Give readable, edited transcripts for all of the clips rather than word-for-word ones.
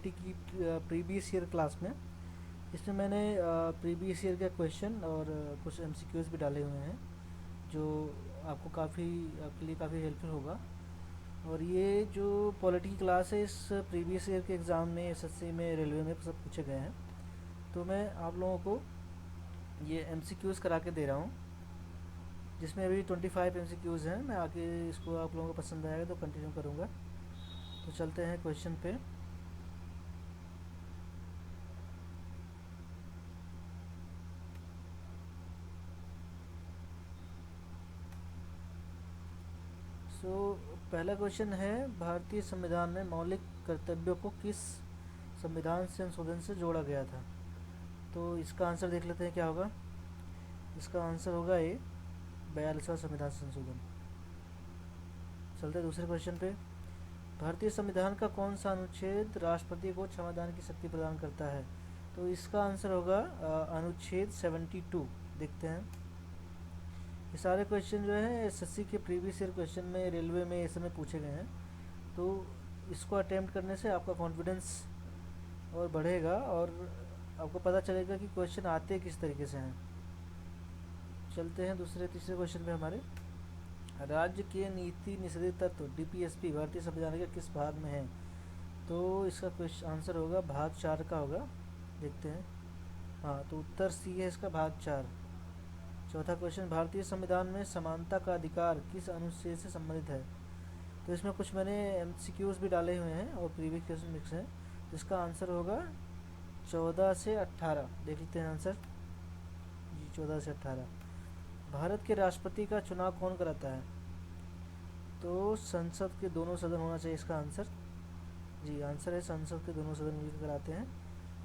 Polity की previous year class में। इसमें मैंने प्रीवियस ईयर का क्वेश्चन और कुछ एमसीक्यूज भी डाले हुए हैं जो आपके लिए काफ़ी हेल्पफुल होगा। और ये जो पॉलिटी की क्लास है, इस प्रीवियस ईयर के एग्ज़ाम में, एसएससी में, रेलवे में सब पूछे गए हैं। तो मैं आप लोगों को ये एमसीक्यूज करा के दे रहा हूँ, जिसमें अभी 25 एमसीक्यूज़ हैं। मैं आगे इसको आप लोगों को पसंद आएगा तो कंटिन्यू करूँगा। तो चलते हैं क्वेश्चन पे। पहला क्वेश्चन है, भारतीय संविधान में मौलिक कर्तव्यों को किस संविधान संशोधन से जोड़ा गया था? तो इसका आंसर देख लेते हैं क्या होगा। इसका आंसर होगा ए, 42वां संविधान संशोधन। चलते हैं दूसरे क्वेश्चन पे। भारतीय संविधान का कौन सा अनुच्छेद राष्ट्रपति को क्षमादान की शक्ति प्रदान करता है? तो इसका आंसर होगा अनुच्छेद 72। देखते हैं। ये सारे क्वेश्चन जो है एसएससी के प्रीवियस ईयर क्वेश्चन में, रेलवे में, ये सब में पूछे गए हैं। तो इसको अटेम्प्ट करने से आपका कॉन्फिडेंस और बढ़ेगा और आपको पता चलेगा कि क्वेश्चन आते किस तरीके से हैं। चलते हैं तीसरे क्वेश्चन पे हमारे। राज्य के नीति निषेधित तत्व डीपीएसपी भारतीय संविधान के किस भाग में है? तो इसका क्वेश्चन आंसर होगा भाग 4 का होगा। देखते हैं। हाँ, तो उत्तर सी है इसका, भाग 4। चौथा क्वेश्चन, भारतीय संविधान में समानता का अधिकार किस अनुच्छेद से संबंधित है? तो इसमें कुछ मैंने एमसीक्यूज भी डाले हुए हैं और प्रीवियस क्वेश्चन मिक्स हैं। तो इसका आंसर होगा 14 से 18। देख लेते हैं आंसर जी, 14 से 18। भारत के राष्ट्रपति का चुनाव कौन कराता है? तो संसद के दोनों सदन होना चाहिए इसका आंसर। जी, आंसर है संसद के दोनों सदन मिलकर कराते हैं।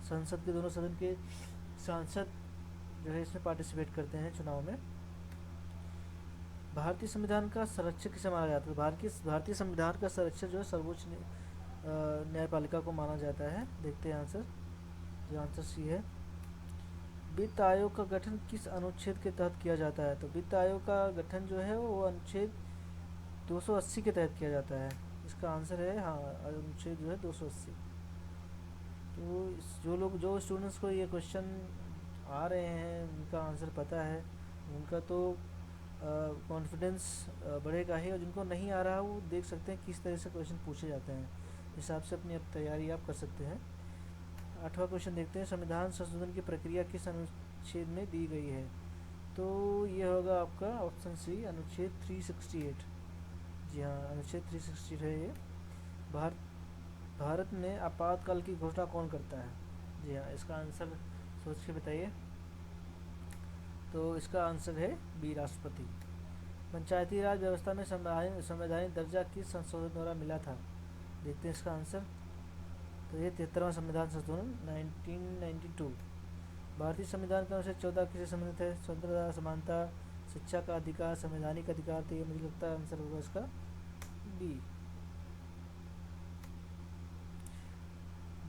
संसद के दोनों सदन के सांसद जो है इसमें पार्टिसिपेट करते हैं चुनाव में। भारतीय संविधान का संरक्षक किसे माना जाता है? भारतीय संविधान का संरक्षक जो है सर्वोच्च न्यायपालिका को माना जाता है। देखते हैं आंसर। जो आंसर सी है। वित्त आयोग का गठन किस अनुच्छेद के तहत किया जाता है? तो वित्त आयोग का गठन जो है वो अनुच्छेद 280 के तहत किया जाता है। इसका आंसर है हाँ, अनुच्छेद जो है 280। तो जो स्टूडेंट्स को ये क्वेश्चन आ रहे हैं, उनका आंसर पता है, उनका तो कॉन्फिडेंस बढ़ेगा ही। और जिनको नहीं आ रहा वो देख सकते हैं किस तरह से क्वेश्चन पूछे जाते हैं, हिसाब से अपनी तैयारी आप कर सकते हैं। 8वां क्वेश्चन देखते हैं, संविधान संशोधन की प्रक्रिया किस अनुच्छेद में दी गई है? तो ये होगा आपका ऑप्शन सी, अनुच्छेद 368। जी हाँ, अनुच्छेद 368 है ये। भारत में आपातकाल की घोषणा कौन करता है? जी हाँ, इसका आंसर सोच के बताइए। तो इसका आंसर है बी, राष्ट्रपति। पंचायती राज व्यवस्था में संवैधानिक दर्जा किस संशोधन द्वारा मिला था? देखते हैं इसका आंसर। तो ये 73वां संविधान संशोधन 1992। भारतीय संविधान का अनुच्छेद 14 किससे संबंधित है? स्वतंत्रता, समानता, शिक्षा का अधिकार, संवैधानिक अधिकार। तो ये मुझे लगता है आंसर होगा इसका बी।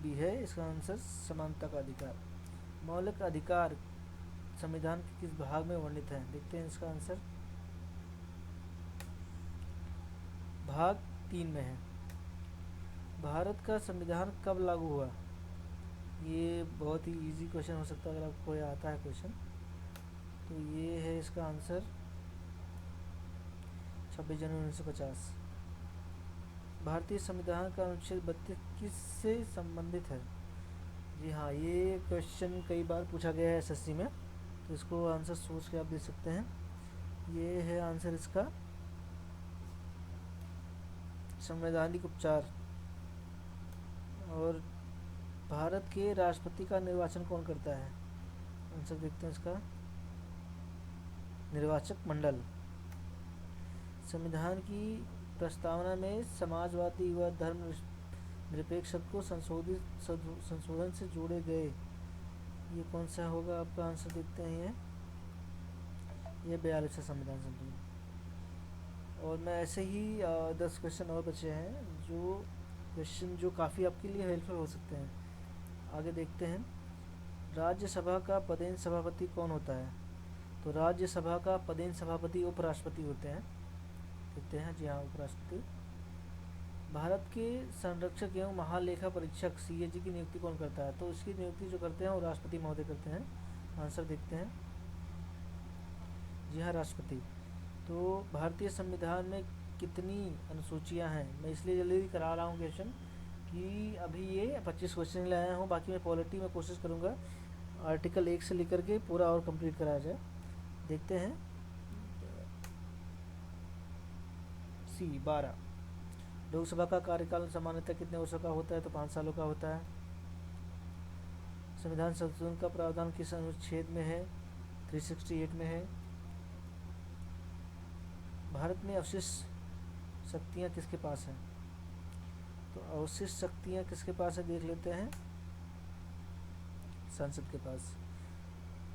बी है इसका आंसर, समानता का अधिकार। मौलिक अधिकार संविधान के किस भाग में वर्णित है? देखते हैं इसका आंसर। भाग 3 में है। भारत का संविधान कब लागू हुआ? ये बहुत ही इजी क्वेश्चन हो सकता है अगर आपको ये आता है क्वेश्चन। तो ये है इसका आंसर 26 जनवरी 1950। भारतीय संविधान का अनुच्छेद 32 किससे संबंधित है? जी हाँ, ये क्वेश्चन कई बार पूछा गया है एसएससी में, तो इसको आंसर सोच के आप दे सकते हैं। ये है आंसर इसका, संवैधानिक उपचार। और भारत के राष्ट्रपति का निर्वाचन कौन करता है? आंसर देखते हैं इसका, निर्वाचक मंडल। संविधान की प्रस्तावना में समाजवादी व धर्म निरपेक्ष शब्द को संशोधन से जोड़े गए, ये कौन सा होगा आपका आंसर? देखते हैं ये 42वां संविधान संशोधन। और मैं ऐसे ही 10 क्वेश्चन और बचे हैं जो काफ़ी आपके लिए हेल्पफुल हो सकते हैं। आगे देखते हैं। राज्यसभा का पदेन सभापति कौन होता है? तो राज्यसभा का पदेन सभापति उपराष्ट्रपति होते हैं। देखते हैं, जी हाँ, उपराष्ट्रपति। भारत के संरक्षक एवं महालेखा परीक्षक सीएजी की नियुक्ति कौन करता है? तो इसकी नियुक्ति जो करते हैं वो राष्ट्रपति महोदय करते हैं। आंसर देखते हैं। जी हाँ, राष्ट्रपति। तो भारतीय संविधान में कितनी अनुसूचियां हैं? मैं इसलिए जल्दी करा रहा हूँ क्वेश्चन कि अभी ये 25 क्वेश्चन लाया हूँ, बाकी मैं पॉलिटी में कोशिश करूँगा आर्टिकल 1 से लेकर के पूरा और कंप्लीट कराया जाए। देखते हैं। सी 12, लोकसभा का कार्यकाल सामान्यतः कितने वर्षों का होता है? तो 5 सालों का होता है। संविधान संशोधन का प्रावधान किस अनुच्छेद में है? 368 में है। भारत में अवशिष्ट शक्तियाँ किसके पास हैं? तो अवशिष्ट शक्तियाँ किसके पास है देख लेते हैं। संसद के पास।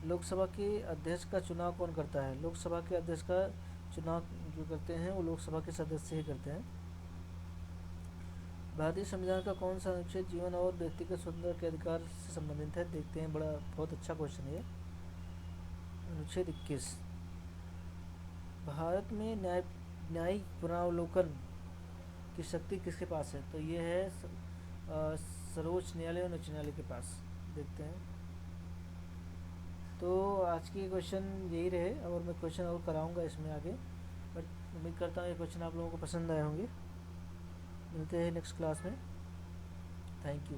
लोकसभा के अध्यक्ष का चुनाव कौन करता है? लोकसभा के अध्यक्ष का चुनाव जो करते हैं वो लोकसभा के सदस्य ही करते हैं। भारतीय संविधान का कौन सा अनुच्छेद जीवन और व्यक्तिगत स्वतंत्रता के अधिकार से संबंधित है? देखते हैं। बहुत अच्छा क्वेश्चन है। अनुच्छेद 21। भारत में न्यायिक पुनरावलोकन की शक्ति किसके पास है? तो ये है सर्वोच्च न्यायालय और उच्च न्यायालय के पास। देखते हैं। तो आज के क्वेश्चन यही रहे, और मैं क्वेश्चन और कराऊंगा इसमें आगे, बट उम्मीद करता हूँ ये क्वेश्चन आप लोगों को पसंद आए होंगे। मिलते हैं नेक्स्ट क्लास में। Thank you.